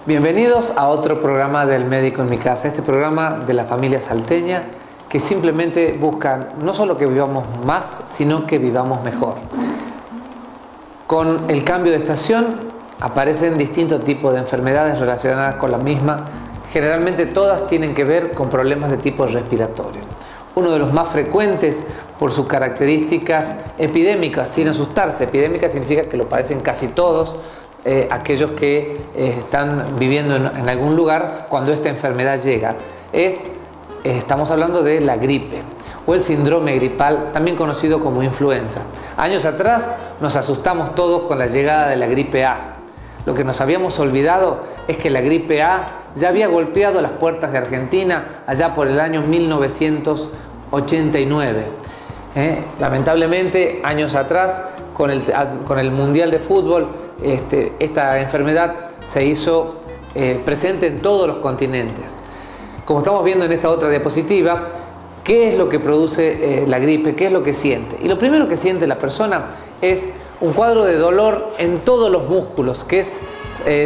Bienvenidos a otro programa del Médico en mi Casa, este programa de la familia salteña que simplemente busca no solo que vivamos más, sino que vivamos mejor. Con el cambio de estación aparecen distintos tipos de enfermedades relacionadas con la misma. Generalmente todas tienen que ver con problemas de tipo respiratorio. Uno de los más frecuentes por sus características epidémicas, sin asustarse. Epidémica significa que lo padecen casi todos aquellos que están viviendo en algún lugar cuando esta enfermedad llega. Estamos hablando de la gripe o el síndrome gripal, también conocido como influenza. Años atrás nos asustamos todos con la llegada de la gripe A. Lo que nos habíamos olvidado es que la gripe A ya había golpeado las puertas de Argentina allá por el año 1989. Lamentablemente, años atrás, con el Mundial de Fútbol, esta enfermedad se hizo presente en todos los continentes. Como estamos viendo en esta otra diapositiva, ¿qué es lo que produce la gripe? ¿Qué es lo que siente? Y lo primero que siente la persona es un cuadro de dolor en todos los músculos, que es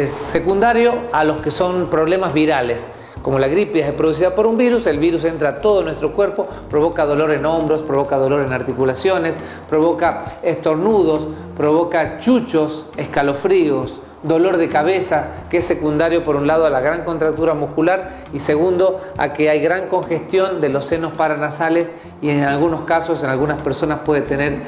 secundario a los que son problemas virales. Como la gripe es producida por un virus, el virus entra a todo nuestro cuerpo, provoca dolor en hombros, provoca dolor en articulaciones, provoca estornudos, provoca chuchos, escalofríos, dolor de cabeza, que es secundario por un lado a la gran contractura muscular y segundo a que hay gran congestión de los senos paranasales y en algunos casos, en algunas personas puede tener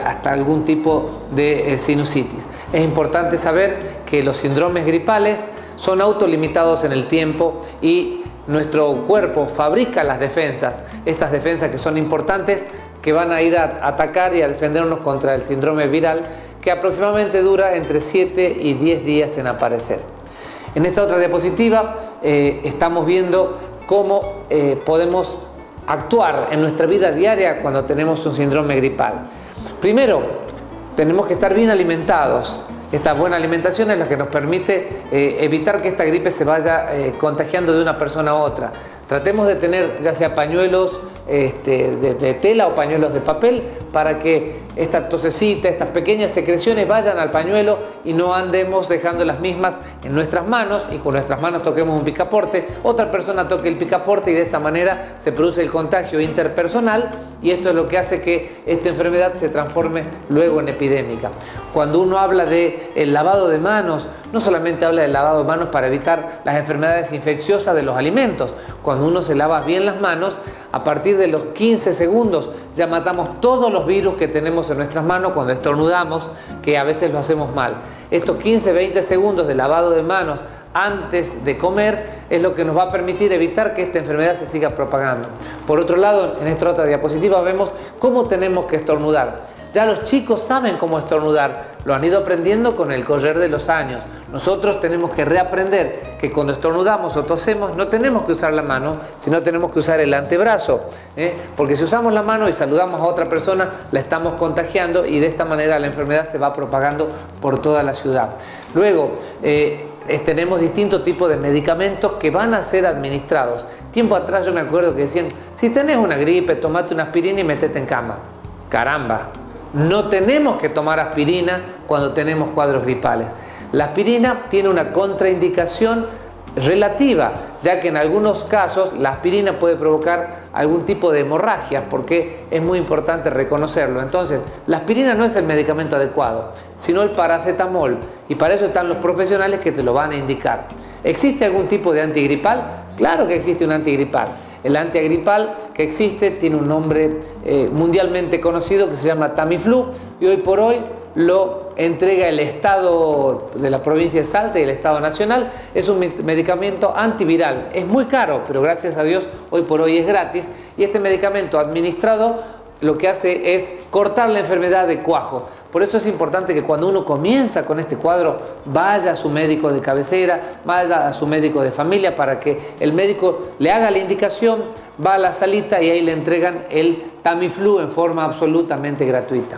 hasta algún tipo de sinusitis. Es importante saber que los síndromes gripales son autolimitados en el tiempo y nuestro cuerpo fabrica las defensas, estas defensas que son importantes, que van a ir a atacar y a defendernos contra el síndrome viral, que aproximadamente dura entre 7 y 10 días en aparecer. En esta otra diapositiva estamos viendo cómo podemos actuar en nuestra vida diaria cuando tenemos un síndrome gripal. Primero, tenemos que estar bien alimentados. Esta buena alimentación es la que nos permite evitar que esta gripe se vaya contagiando de una persona a otra. Tratemos de tener ya sea pañuelos de tela o pañuelos de papel para que esta tosecita, estas pequeñas secreciones vayan al pañuelo y no andemos dejando las mismas en nuestras manos y con nuestras manos toquemos un picaporte, otra persona toque el picaporte y de esta manera se produce el contagio interpersonal y esto es lo que hace que esta enfermedad se transforme luego en epidémica. Cuando uno habla del lavado de manos, no solamente habla del lavado de manos para evitar las enfermedades infecciosas de los alimentos. Cuando uno se lava bien las manos, a partir de los 15 segundos ya matamos todos los virus que tenemos en nuestras manos cuando estornudamos, que a veces lo hacemos mal. Estos 15-20 segundos de lavado de manos antes de comer es lo que nos va a permitir evitar que esta enfermedad se siga propagando. Por otro lado, en esta otra diapositiva vemos cómo tenemos que estornudar. Ya los chicos saben cómo estornudar, lo han ido aprendiendo con el correr de los años. Nosotros tenemos que reaprender que cuando estornudamos o tosemos no tenemos que usar la mano, sino tenemos que usar el antebrazo, porque si usamos la mano y saludamos a otra persona, la estamos contagiando y de esta manera la enfermedad se va propagando por toda la ciudad. Luego, tenemos distintos tipos de medicamentos que van a ser administrados. Tiempo atrás yo me acuerdo que decían, si tenés una gripe, tomate una aspirina y metete en cama. Caramba, no tenemos que tomar aspirina cuando tenemos cuadros gripales. La aspirina tiene una contraindicación relativa, ya que en algunos casos la aspirina puede provocar algún tipo de hemorragias, porque es muy importante reconocerlo. Entonces, la aspirina no es el medicamento adecuado, sino el paracetamol, y para eso están los profesionales que te lo van a indicar. ¿Existe algún tipo de antigripal? Claro que existe un antigripal. El antigripal que existe tiene un nombre mundialmente conocido que se llama Tamiflu y hoy por hoy lo entrega el Estado de la provincia de Salta y el Estado Nacional. Es un medicamento antiviral. Es muy caro, pero gracias a Dios hoy por hoy es gratis y este medicamento administrado lo que hace es cortar la enfermedad de cuajo. Por eso es importante que cuando uno comienza con este cuadro vaya a su médico de cabecera, vaya a su médico de familia para que el médico le haga la indicación, va a la salita y ahí le entregan el Tamiflu en forma absolutamente gratuita.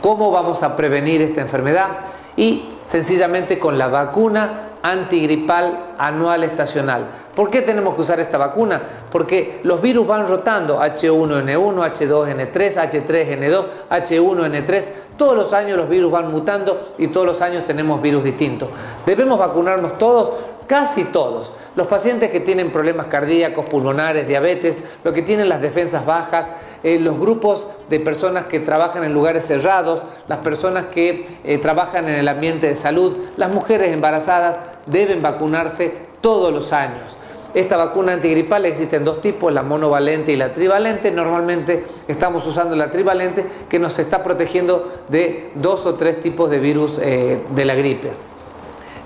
¿Cómo vamos a prevenir esta enfermedad? Y sencillamente con la vacuna antigripal anual estacional. ¿Por qué tenemos que usar esta vacuna? Porque los virus van rotando, H1N1, H2N3, H3N2, H1N3, todos los años los virus van mutando y todos los años tenemos virus distintos. ¿Debemos vacunarnos todos? casi todos. Los pacientes que tienen problemas cardíacos, pulmonares, diabetes, los que tienen las defensas bajas, los grupos de personas que trabajan en lugares cerrados, las personas que trabajan en el ambiente de salud, las mujeres embarazadas deben vacunarse todos los años. Esta vacuna antigripal existen dos tipos, la monovalente y la trivalente. Normalmente estamos usando la trivalente, que nos está protegiendo de 2 o 3 tipos de virus de la gripe.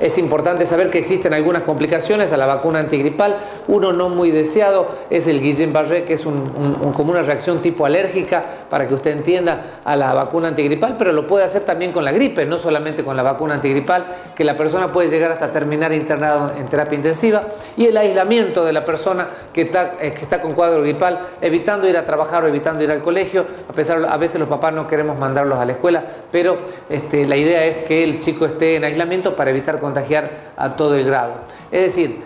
Es importante saber que existen algunas complicaciones a la vacuna antigripal. Uno no muy deseado es el Guillain-Barré, que es como una reacción tipo alérgica, para que usted entienda, a la vacuna antigripal, pero lo puede hacer también con la gripe, no solamente con la vacuna antigripal, que la persona puede llegar hasta terminar internado en terapia intensiva. Y el aislamiento de la persona que está con cuadro gripal, evitando ir a trabajar o evitando ir al colegio. A veces los papás no queremos mandarlos a la escuela, pero la idea es que el chico esté en aislamiento para evitar contagiar a todo el grado. Es decir,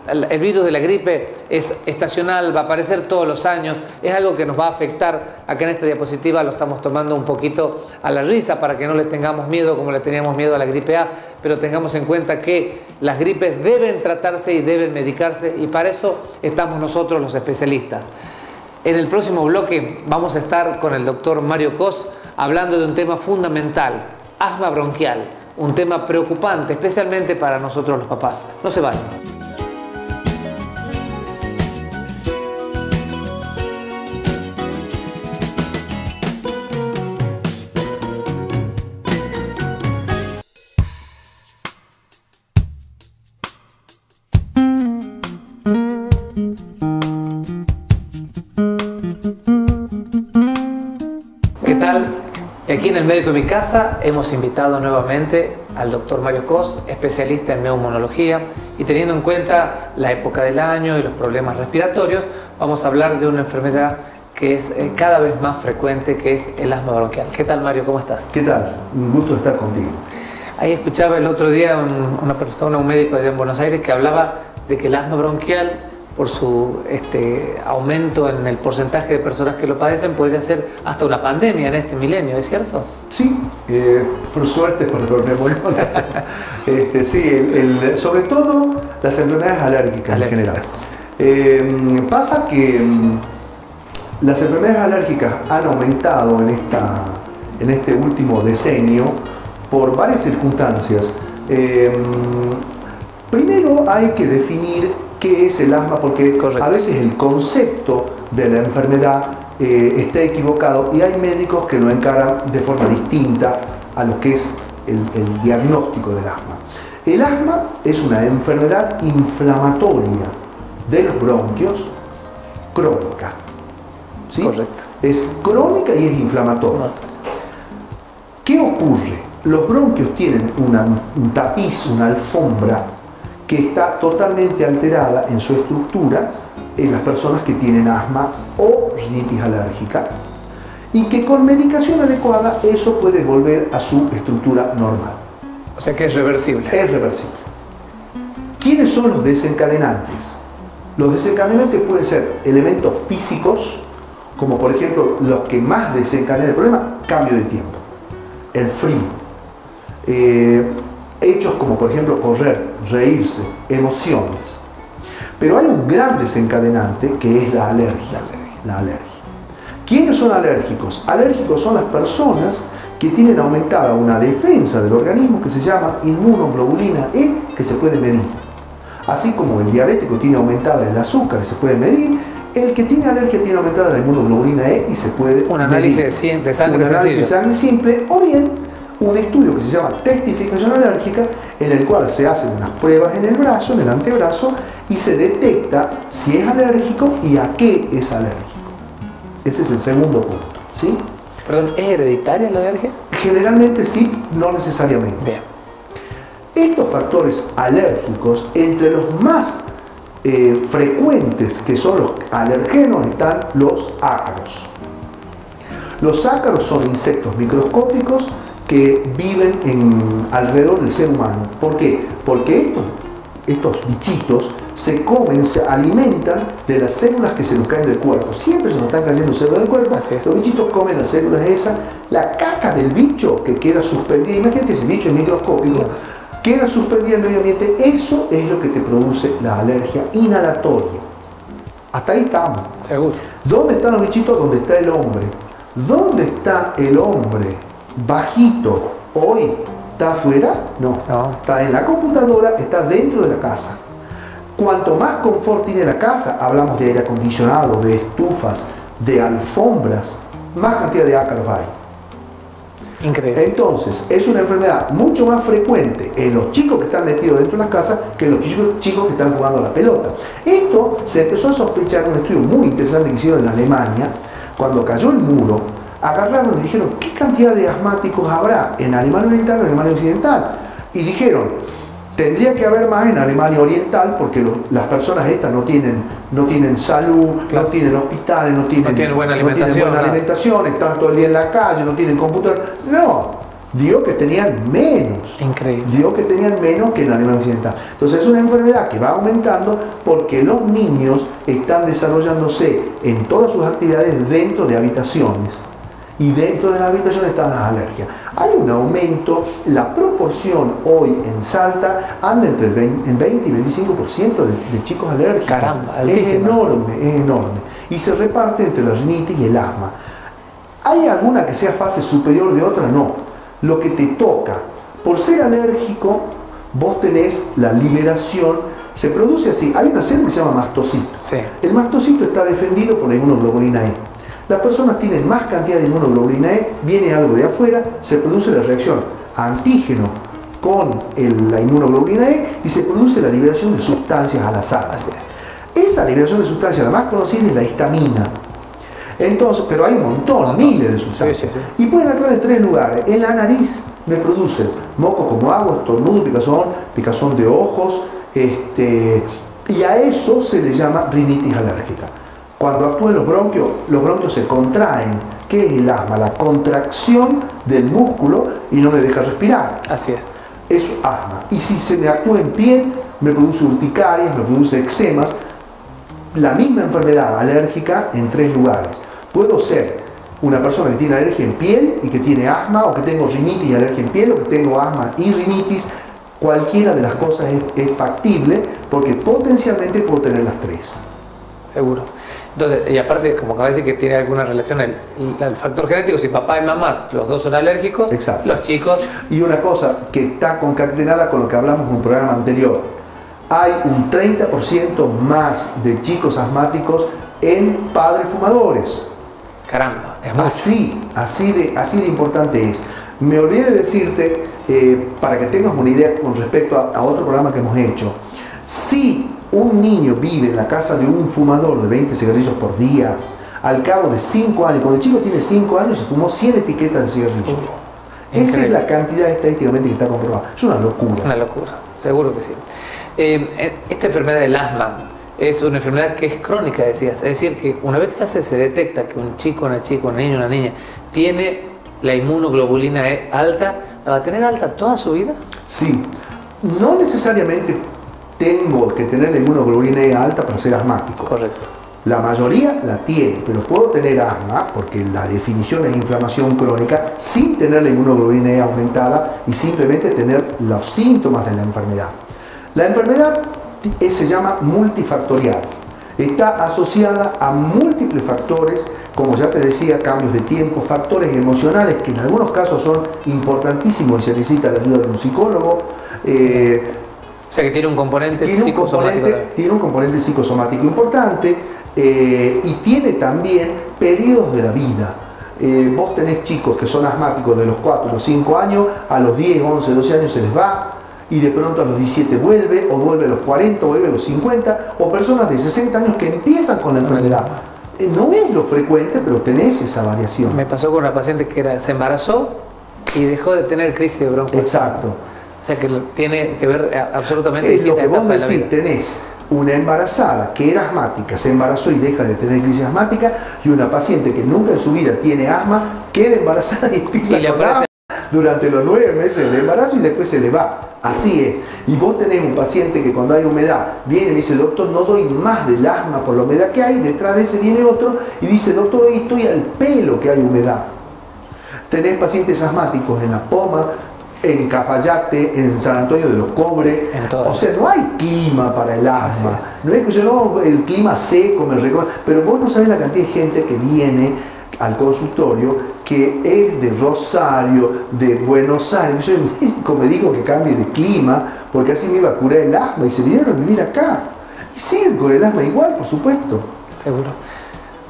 el virus de la gripe es estacional, va a aparecer todos los años, es algo que nos va a afectar. Acá en esta diapositiva lo estamos tomando un poquito a la risa para que no le tengamos miedo como le teníamos miedo a la gripe A, pero tengamos en cuenta que las gripes deben tratarse y deben medicarse, y para eso estamos nosotros los especialistas. En el próximo bloque vamos a estar con el doctor Mario Cos hablando de un tema fundamental, asma bronquial. Un tema preocupante, especialmente para nosotros los papás. No se vayan. ¿Qué tal? Aquí en El Médico de mi Casa hemos invitado nuevamente al doctor Mario Cos, especialista en neumonología, y teniendo en cuenta la época del año y los problemas respiratorios, vamos a hablar de una enfermedad que es cada vez más frecuente, que es el asma bronquial. ¿Qué tal, Mario? ¿Cómo estás? ¿Qué tal? Un gusto estar contigo. Ahí escuchaba el otro día una persona, un médico allá en Buenos Aires, que hablaba de que el asma bronquial, por su aumento en el porcentaje de personas que lo padecen, podría ser hasta una pandemia en este milenio, ¿es cierto? Sí, por suerte, por sí, sobre todo las enfermedades alérgicas en general. Pasa que las enfermedades alérgicas han aumentado en este último decenio por varias circunstancias. Primero hay que definir qué es el asma, porque a veces el concepto de la enfermedad está equivocado y hay médicos que lo encaran de forma distinta a lo que es el diagnóstico del asma. El asma es una enfermedad inflamatoria de los bronquios crónica. ¿Sí? Correcto. Es crónica y es inflamatoria. ¿Qué ocurre? Los bronquios tienen un tapiz, una alfombra, que está totalmente alterada en su estructura en las personas que tienen asma o rinitis alérgica, y que con medicación adecuada eso puede volver a su estructura normal. O sea que es reversible. Es reversible. ¿Quiénes son los desencadenantes? Los desencadenantes pueden ser elementos físicos, como por ejemplo los que más desencadenan el problema: cambio de tiempo, el frío, hechos como por ejemplo correr, reírse, emociones. Pero hay un gran desencadenante que es la alergia. ¿Quiénes son alérgicos? Alérgicos son las personas que tienen aumentada una defensa del organismo que se llama inmunoglobulina E, que se puede medir. Así como el diabético tiene aumentada el azúcar y se puede medir, el que tiene alergia tiene aumentada la inmunoglobulina E y se puede medir. Un análisis de sangre sencillo. Un análisis de sangre simple, o bien un estudio que se llama testificación alérgica, en el cual se hacen unas pruebas en el brazo, en el antebrazo, y se detecta si es alérgico y a qué es alérgico. Ese es el segundo punto, ¿sí? Perdón, ¿es hereditaria la alergia? Generalmente sí, no necesariamente. Bien. Estos factores alérgicos, entre los más frecuentes que son los alergenos, están los ácaros. Los ácaros son insectos microscópicos que viven alrededor del ser humano. ¿Por qué? Porque estos bichitos se comen, se alimentan de las células que se nos caen del cuerpo. Siempre se nos están cayendo células del cuerpo. Los bichitos comen las células esas. La caca del bicho que queda suspendida, imagínate ese bicho microscópico, queda suspendida en el medio ambiente. Eso es lo que te produce la alergia inhalatoria. Hasta ahí estamos. Seguro. ¿Dónde están los bichitos? ¿Dónde está el hombre? ¿Dónde está el hombre bajito hoy? ¿Está afuera? No. Está en la computadora, está dentro de la casa. Cuanto más confort tiene la casa, hablamos de aire acondicionado, de estufas, de alfombras, más cantidad de ácaros hay. Increíble. Entonces, es una enfermedad mucho más frecuente en los chicos que están metidos dentro de las casas que en los chicos que están jugando a la pelota. Esto se empezó a sospechar en un estudio muy interesante que hicieron en Alemania. Cuando cayó el muro, agarraron y dijeron, ¿qué cantidad de asmáticos habrá en Alemania Oriental o en Alemania Occidental? Y dijeron, tendría que haber más en Alemania Oriental porque las personas estas no tienen salud, claro, no tienen hospitales, no tienen buena alimentación, están todo el día en la calle, no tienen computador. No, dio que tenían menos. Increíble. Dio que tenían menos que en Alemania Occidental. Entonces es una enfermedad que va aumentando porque los niños están desarrollándose en todas sus actividades dentro de habitaciones. Y dentro de la habitación están las alergias. Hay un aumento, la proporción hoy en Salta anda entre el 20 y 25% de chicos alérgicos. Caramba, es enorme, es enorme. Y se reparte entre la rinitis y el asma. ¿Hay alguna que sea fase superior de otra? No. Lo que te toca, por ser alérgico, vos tenés la liberación, se produce así. Hay una célula que se llama mastocito. Sí. El mastocito está defendido por la inmunoglobulina E. Las personas tienen más cantidad de inmunoglobulina E, viene algo de afuera, se produce la reacción antígeno con la inmunoglobulina E y se produce la liberación de sustancias al azar. Esa liberación de sustancias, la más conocida es la histamina. Entonces, pero hay un montón, miles de sustancias. Sí, sí, sí. Y pueden actuar en 3 lugares. En la nariz me produce moco como agua, estornudo, picazón de ojos, y a eso se le llama rinitis alérgica. Cuando actúan los bronquios se contraen. ¿Qué es el asma? La contracción del músculo y no me deja respirar. Así es. Eso es asma. Y si se me actúa en piel, me produce urticarias, me produce eczemas. La misma enfermedad alérgica en 3 lugares. Puedo ser una persona que tiene alergia en piel y que tiene asma, o que tengo rinitis y alergia en piel, o que tengo asma y rinitis. Cualquiera de las cosas es factible porque potencialmente puedo tener las 3. Seguro. Entonces, y aparte, como acaba de decir que tiene alguna relación el factor genético, si papá y mamá, los dos son alérgicos, exacto, los chicos... Y una cosa que está concatenada con lo que hablamos en un programa anterior, hay un 30% más de chicos asmáticos en padres fumadores. Caramba, es mucho. Así de importante es. Me olvidé de decirte, para que tengas una idea con respecto a otro programa que hemos hecho, si un niño vive en la casa de un fumador de 20 cigarrillos por día, al cabo de 5 años, cuando el chico tiene 5 años, se fumó 100 etiquetas de cigarrillos. Esa es la cantidad estadísticamente que está comprobada. Es una locura. Una locura, seguro que sí. Esta enfermedad del asma es una enfermedad que es crónica, decías. Es decir, que una vez que se detecta que un chico, una chica, un niño, una niña tiene la inmunoglobulina E alta, ¿la va a tener alta toda su vida? Sí. No necesariamente tengo que tener la inmunoglobulina E alta para ser asmático. Correcto. La mayoría la tiene, pero puedo tener asma, porque la definición es inflamación crónica, sin tener la inmunoglobulina E aumentada y simplemente tener los síntomas de la enfermedad. La enfermedad se llama multifactorial. Está asociada a múltiples factores, como ya te decía, cambios de tiempo, factores emocionales que en algunos casos son importantísimos y se necesita la ayuda de un psicólogo. O sea que tiene un componente psicosomático. Tiene un componente psicosomático importante y tiene también periodos de la vida. Vos tenés chicos que son asmáticos de los 4 a los 5 años, a los 10, 11, 12 años se les va, y de pronto a los 17 vuelve, o vuelve a los 40, o vuelve a los 50, o personas de 60 años que empiezan con la enfermedad. No es lo frecuente, pero tenés esa variación. Me pasó con una paciente que se embarazó y dejó de tener crisis de bronquitis. Exacto. O sea que tiene que ver absolutamente distintas etapas de la vida. Lo que vos decís, tenés una embarazada que era asmática, se embarazó y deja de tener crisis asmática, y una paciente que nunca en su vida tiene asma, queda embarazada y empieza con asma durante los 9 meses del embarazo y después se le va. Así es. Y vos tenés un paciente que cuando hay humedad viene y me dice, doctor, no doy más del asma por la humedad que hay, detrás de ese viene otro y dice, doctor, hoy estoy al pelo que hay humedad. Tenés pacientes asmáticos en la poma, en Cafayate, en San Antonio de los Cobres. O sea, no hay clima para el asma. No es que yo no, el clima seco me recomienda, pero vos no sabés la cantidad de gente que viene al consultorio que es de Rosario, de Buenos Aires. Yo, el médico me dijo que cambie de clima porque así me iba a curar el asma y se vinieron a vivir acá. Y siguen con el asma igual, por supuesto. Seguro.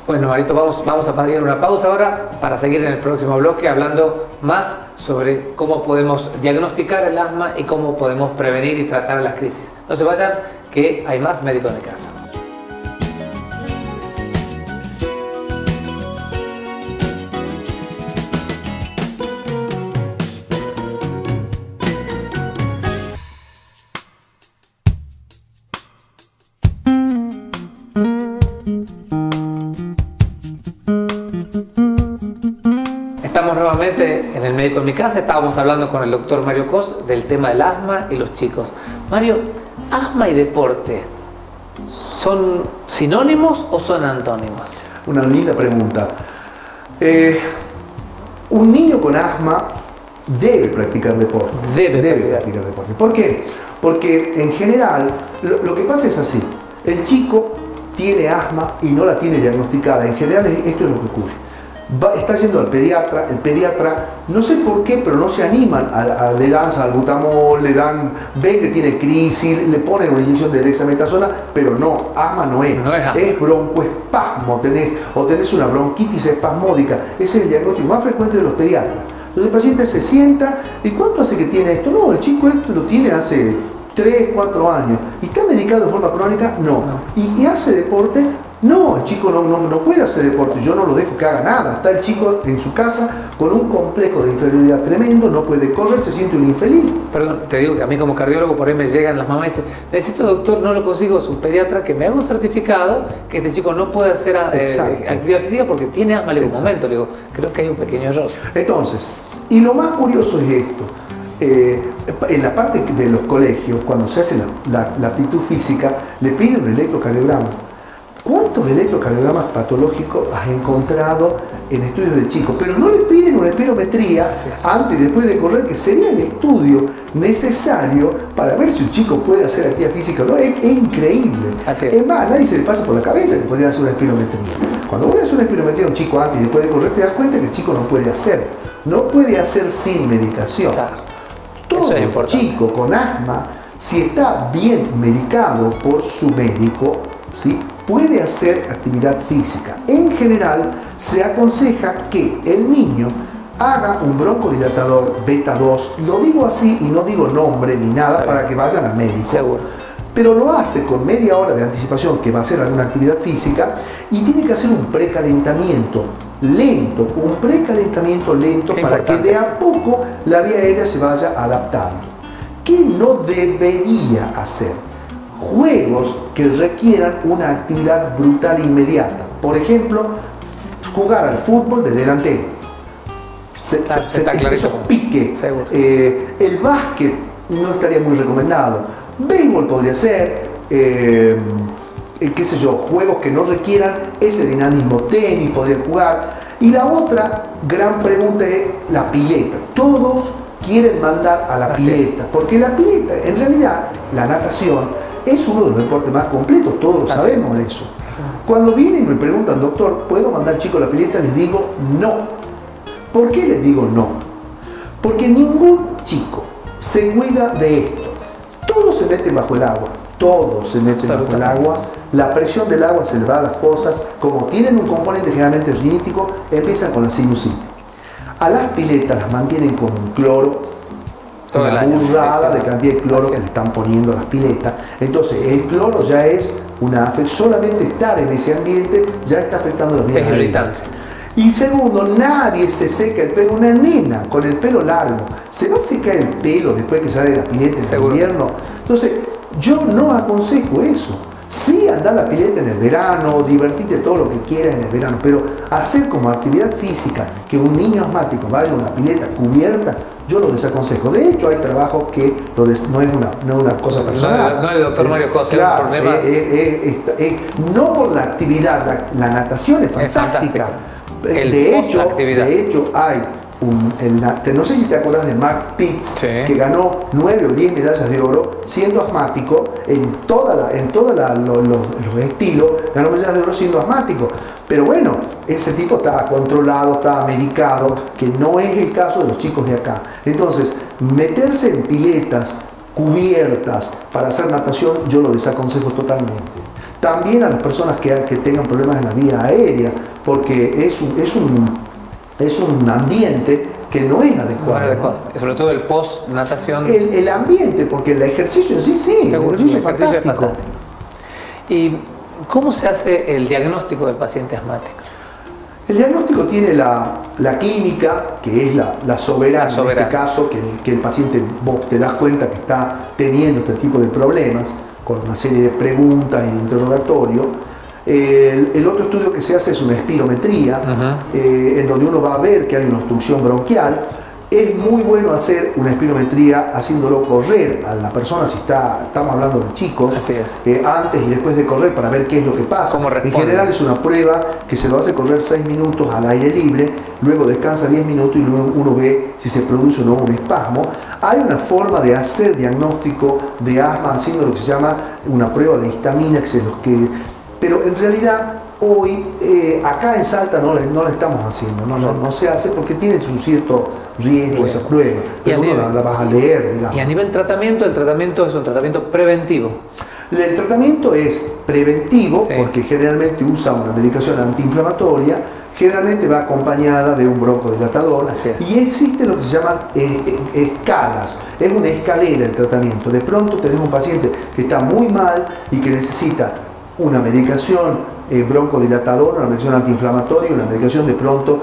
Bueno, Marito, vamos a pedir una pausa ahora para seguir en el próximo bloque hablando más sobre cómo podemos diagnosticar el asma y cómo podemos prevenir y tratar las crisis. No se vayan, que hay más Médicos de Casa. Estamos nuevamente en el Médico en mi Casa. Estábamos hablando con el doctor Mario Cos del tema del asma y los chicos. Mario, ¿asma y deporte son sinónimos o son antónimos? Una linda pregunta. Un niño con asma debe practicar deporte. Debe practicar deporte. ¿Por qué? Porque en general lo que pasa es así. El chico tiene asma y no la tiene diagnosticada. En general esto es lo que ocurre. Está yendo al pediatra, el pediatra, no sé por qué, pero no se animan, le dan salbutamol, ven que tiene crisis, le ponen una inyección de dexametasona, pero no, asma no es. Es broncoespasmo, tenés una bronquitis espasmódica. Ese es el diagnóstico más frecuente de los pediatras. Entonces el paciente se sienta, ¿y cuánto hace que tiene esto? No, el chico esto lo tiene hace 3, 4 años. ¿Y está medicado de forma crónica? No. ¿Y hace deporte? No, el chico no puede hacer deporte, yo no lo dejo que haga nada. Está el chico en su casa con un complejo de inferioridad tremendo, no puede correr, se siente un infeliz. Perdón, te digo que a mí como cardiólogo por ahí me llegan las mamás y dicen, necesito doctor, no lo consigo, es un pediatra que me haga un certificado que este chico no puede hacer actividad física porque tiene asma. Le digo, un momento, le digo, creo que hay un pequeño error. Entonces, y lo más curioso es esto. En la parte de los colegios, cuando se hace la aptitud física, le piden un electrocardiograma. ¿Cuántos electrocardiogramas patológicos has encontrado en estudios de chicos? Pero no le piden una espirometría antes y después de correr, que sería el estudio necesario para ver si un chico puede hacer actividad física o no. Es increíble. Es más, a nadie se le pasa por la cabeza que podría hacer una espirometría. Cuando voy a hacer una espirometría a un chico antes y después de correr, te das cuenta que el chico no puede hacer. No puede hacer sin medicación. Claro. Todo chico con asma, si está bien medicado por su médico, ¿sí?, puede hacer actividad física. En general, se aconseja que el niño haga un broncodilatador beta 2. Lo digo así y no digo nombre ni nada para que vayan al médico. Seguro. Pero lo hace con media hora de anticipación que va a hacer alguna actividad física y tiene que hacer un precalentamiento lento, para que de a poco la vía aérea se vaya adaptando. ¿Qué no debería hacer? Juegos que requieran una actividad brutal e inmediata. Por ejemplo, jugar al fútbol de delantero. Esos piques. El básquet no estaría muy recomendado. Béisbol podría ser, qué sé yo, juegos que no requieran ese dinamismo. Tenis podrían jugar. Y la otra gran pregunta es la pileta. Todos quieren mandar a la pileta, porque la pileta, en realidad, la natación es uno de los deportes más completos, todos lo sabemos de eso. Cuando vienen y me preguntan, doctor, ¿puedo mandar chico a la pileta? Les digo no. ¿Por qué les digo no? Porque ningún chico se cuida de esto. Todos se meten bajo el agua, la presión del agua se le va a las fosas, como tienen un componente generalmente rinítico, empiezan con la sinusitis. A las piletas las mantienen con un cloro, una burrada de cantidad de cloro que le están poniendo a las piletas. Entonces el cloro ya es solamente estar en ese ambiente ya está afectando las vías aéreas. Y segundo, nadie se seca el pelo. Una nena con el pelo largo, ¿se va a secar el pelo después que sale de la pileta en el invierno? Entonces, yo no aconsejo eso. Sí, andar a la pileta en el verano, divertirte todo lo que quieras en el verano, pero hacer como actividad física que un niño asmático vaya a una pileta cubierta, yo lo desaconsejo. De hecho, hay trabajos que no es una cosa personal. No, el doctor Mario Cos, claro, un problema. No por la actividad, la natación es fantástica. De hecho, hay no sé si te acuerdas de Max Pitts, Sí. que ganó 9 o 10 medallas de oro siendo asmático en todos los estilos, ganó medallas de oro siendo asmático. Pero bueno, ese tipo está controlado, está medicado, que no es el caso de los chicos de acá. Entonces, meterse en piletas cubiertas para hacer natación, yo lo desaconsejo totalmente. También a las personas que tengan problemas en la vía aérea, porque es un ambiente que no es adecuado. No es adecuado. Sobre todo el post-natación. El ambiente, porque el ejercicio en sí, Seguro, el ejercicio el ejercicio es fantástico. ¿Y cómo se hace el diagnóstico del paciente asmático? El diagnóstico tiene la clínica, que es la soberana, en este caso, que el paciente, vos te das cuenta que está teniendo este tipo de problemas, con una serie de preguntas y de interrogatorio. El otro estudio que se hace es una espirometría, en donde uno va a ver que hay una obstrucción bronquial. Es muy bueno hacer una espirometría haciéndolo correr a la persona, si estamos hablando de chicos, Así es. Antes y después de correr, para ver qué es lo que pasa. ¿Cómo En responde? general es una prueba que se lo hace correr 6 minutos al aire libre, luego descansa 10 minutos y luego uno ve si se produce o no un espasmo. Hay una forma de hacer diagnóstico de asma haciendo lo que se llama una prueba de histamina, pero en realidad hoy acá en Salta no la estamos haciendo, no se hace porque tiene su cierto riesgo esa prueba, pero uno la vas a leer, digamos. Y a nivel tratamiento, el tratamiento es un tratamiento preventivo. El tratamiento es preventivo, Sí. porque generalmente usa una medicación antiinflamatoria, generalmente va acompañada de un broncodilatador. Así es. Y existe lo que se llaman escalas, es una escalera el tratamiento. De pronto tenemos un paciente que está muy mal y que necesita una medicación broncodilatadora, una medicación antiinflamatoria, una medicación de pronto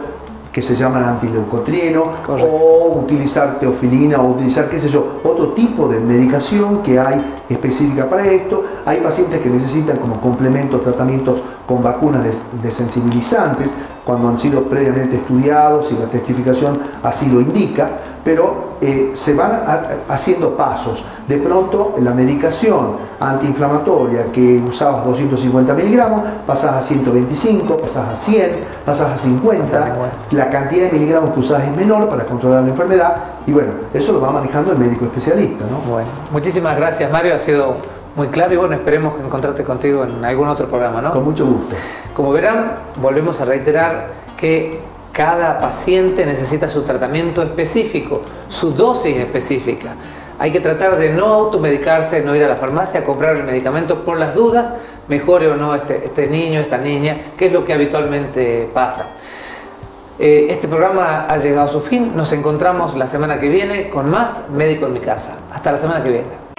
que se llama antileucotrieno, o utilizar teofilina, o utilizar, qué sé yo, otro tipo de medicación que hay específica para esto. Hay pacientes que necesitan como complemento tratamientos con vacunas desensibilizantes, cuando han sido previamente estudiados y la testificación así lo indica, pero se van haciendo pasos. De pronto la medicación antiinflamatoria que usabas 250 miligramos, pasas a 125, pasas a 100, pasas a 50, la cantidad de miligramos que usas es menor para controlar la enfermedad, y bueno, eso lo va manejando el médico especialista, ¿no? Bueno, muchísimas gracias, Mario, ha sido muy claro y bueno, esperemos encontrarte contigo en algún otro programa, ¿no? Con mucho gusto. Como verán, volvemos a reiterar que cada paciente necesita su tratamiento específico, su dosis específica. Hay que tratar de no automedicarse, no ir a la farmacia a comprar el medicamento por las dudas, mejore o no este niño, esta niña, que es lo que habitualmente pasa. Este programa ha llegado a su fin. Nos encontramos la semana que viene con más Médico en mi Casa. Hasta la semana que viene.